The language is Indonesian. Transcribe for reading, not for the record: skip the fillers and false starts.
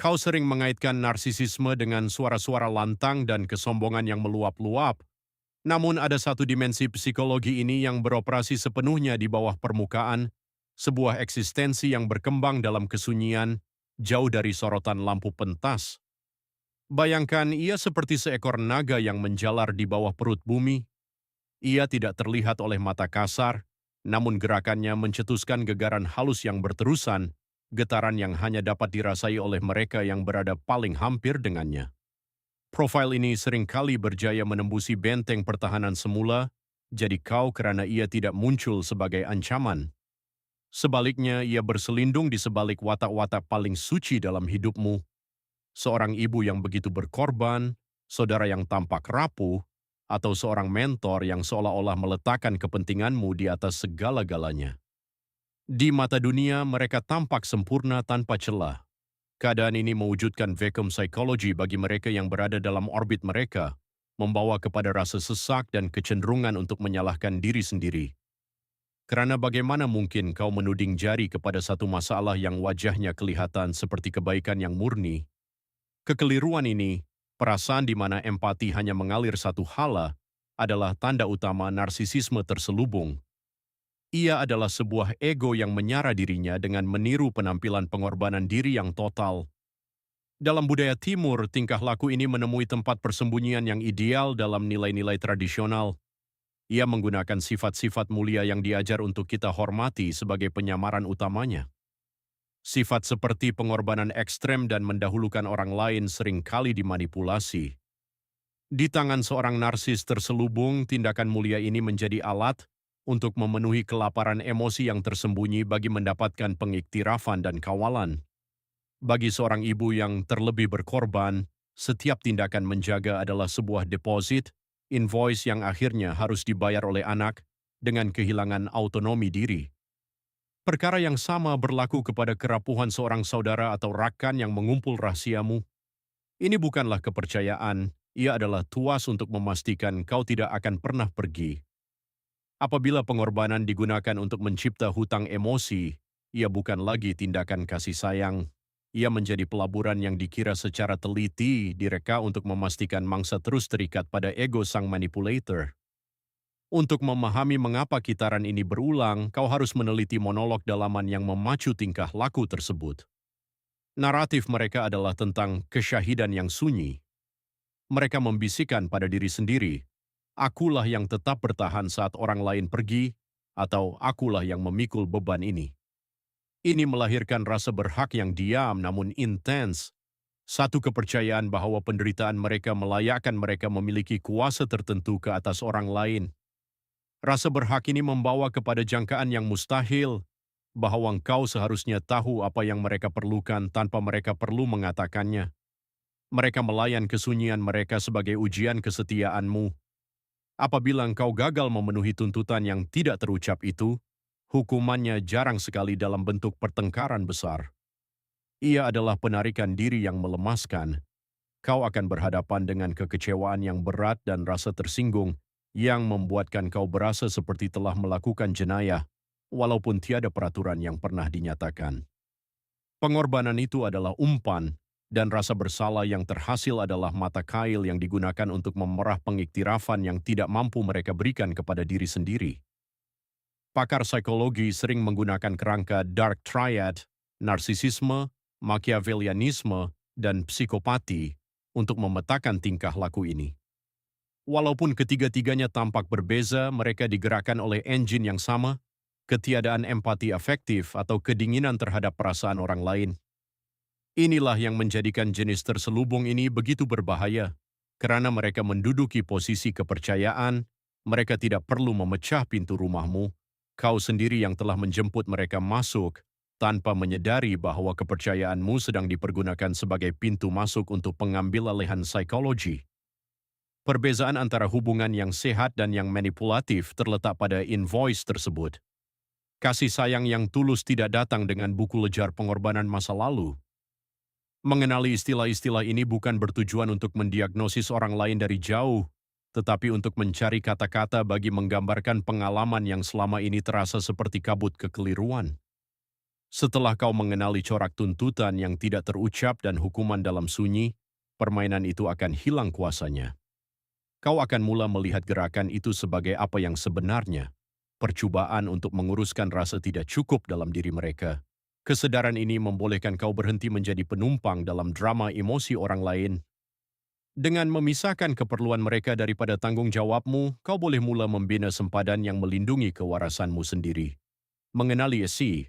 Kau sering mengaitkan narsisisme dengan suara-suara lantang dan kesombongan yang meluap-luap. Namun ada satu dimensi psikologi ini yang beroperasi sepenuhnya di bawah permukaan, sebuah eksistensi yang berkembang dalam kesunyian, jauh dari sorotan lampu pentas. Bayangkan ia seperti seekor naga yang menjalar di bawah perut bumi. Ia tidak terlihat oleh mata kasar, namun gerakannya mencetuskan gegaran halus yang berterusan, getaran yang hanya dapat dirasai oleh mereka yang berada paling hampir dengannya. Profil ini seringkali berjaya menembusi benteng pertahanan semula, jadi kau karena ia tidak muncul sebagai ancaman. Sebaliknya, ia berselindung di sebalik watak-watak paling suci dalam hidupmu. Seorang ibu yang begitu berkorban, saudara yang tampak rapuh, atau seorang mentor yang seolah-olah meletakkan kepentinganmu di atas segala-galanya. Di mata dunia, mereka tampak sempurna tanpa celah. Keadaan ini mewujudkan vacuum psychology bagi mereka yang berada dalam orbit mereka, membawa kepada rasa sesak dan kecenderungan untuk menyalahkan diri sendiri. Karena bagaimana mungkin kau menuding jari kepada satu masalah yang wajahnya kelihatan seperti kebaikan yang murni? Kekeliruan ini, perasaan di mana empati hanya mengalir satu hala, adalah tanda utama narsisisme terselubung. Ia adalah sebuah ego yang menyara dirinya dengan meniru penampilan pengorbanan diri yang total. Dalam budaya Timur, tingkah laku ini menemui tempat persembunyian yang ideal dalam nilai-nilai tradisional. Ia menggunakan sifat-sifat mulia yang diajar untuk kita hormati sebagai penyamaran utamanya. Sifat seperti pengorbanan ekstrem dan mendahulukan orang lain seringkali dimanipulasi. Di tangan seorang narsis terselubung, tindakan mulia ini menjadi alat untuk memenuhi kelaparan emosi yang tersembunyi bagi mendapatkan pengiktirafan dan kawalan. Bagi seorang ibu yang terlebih berkorban, setiap tindakan menjaga adalah sebuah deposit, invoice yang akhirnya harus dibayar oleh anak dengan kehilangan autonomi diri. Perkara yang sama berlaku kepada kerapuhan seorang saudara atau rakan yang mengumpul rahasiamu. Ini bukanlah kepercayaan, ia adalah tuas untuk memastikan kau tidak akan pernah pergi. Apabila pengorbanan digunakan untuk mencipta hutang emosi, ia bukan lagi tindakan kasih sayang. Ia menjadi pelaburan yang dikira secara teliti direka untuk memastikan mangsa terus terikat pada ego sang manipulator. Untuk memahami mengapa kitaran ini berulang, kau harus meneliti monolog dalaman yang memacu tingkah laku tersebut. Naratif mereka adalah tentang kesyahidan yang sunyi. Mereka membisikkan pada diri sendiri, akulah yang tetap bertahan saat orang lain pergi, atau akulah yang memikul beban ini. Ini melahirkan rasa berhak yang diam namun intens, satu kepercayaan bahwa penderitaan mereka melayakkan mereka memiliki kuasa tertentu ke atas orang lain. Rasa berhak ini membawa kepada jangkaan yang mustahil, bahwa engkau seharusnya tahu apa yang mereka perlukan tanpa mereka perlu mengatakannya. Mereka melayan kesunyian mereka sebagai ujian kesetiaanmu. Apabila engkau gagal memenuhi tuntutan yang tidak terucap itu, hukumannya jarang sekali dalam bentuk pertengkaran besar. Ia adalah penarikan diri yang melemaskan. Kau akan berhadapan dengan kekecewaan yang berat dan rasa tersinggung yang membuatkan kau berasa seperti telah melakukan jenayah, walaupun tiada peraturan yang pernah dinyatakan. Pengorbanan itu adalah umpan, dan rasa bersalah yang terhasil adalah mata kail yang digunakan untuk memerah pengiktirafan yang tidak mampu mereka berikan kepada diri sendiri. Pakar psikologi sering menggunakan kerangka dark triad, narsisisme, machiavellianisme, dan psikopati untuk memetakan tingkah laku ini. Walaupun ketiga-tiganya tampak berbeza, mereka digerakkan oleh engine yang sama, ketiadaan empati afektif atau kedinginan terhadap perasaan orang lain. Inilah yang menjadikan jenis terselubung ini begitu berbahaya, karena mereka menduduki posisi kepercayaan, mereka tidak perlu memecah pintu rumahmu, kau sendiri yang telah menjemput mereka masuk, tanpa menyadari bahwa kepercayaanmu sedang dipergunakan sebagai pintu masuk untuk pengambil alihan psikologi. Perbezaan antara hubungan yang sehat dan yang manipulatif terletak pada invoice tersebut. Kasih sayang yang tulus tidak datang dengan buku lejar pengorbanan masa lalu. Mengenali istilah-istilah ini bukan bertujuan untuk mendiagnosis orang lain dari jauh, tetapi untuk mencari kata-kata bagi menggambarkan pengalaman yang selama ini terasa seperti kabut kekeliruan. Setelah kau mengenali corak tuntutan yang tidak terucap dan hukuman dalam sunyi, permainan itu akan hilang kuasanya. Kau akan mula melihat gerakan itu sebagai apa yang sebenarnya, percobaan untuk menguruskan rasa tidak cukup dalam diri mereka. Kesadaran ini membolehkan kau berhenti menjadi penumpang dalam drama emosi orang lain. Dengan memisahkan keperluan mereka daripada tanggung jawabmu, kau boleh mula membina sempadan yang melindungi kewarasanmu sendiri. Mengenali esi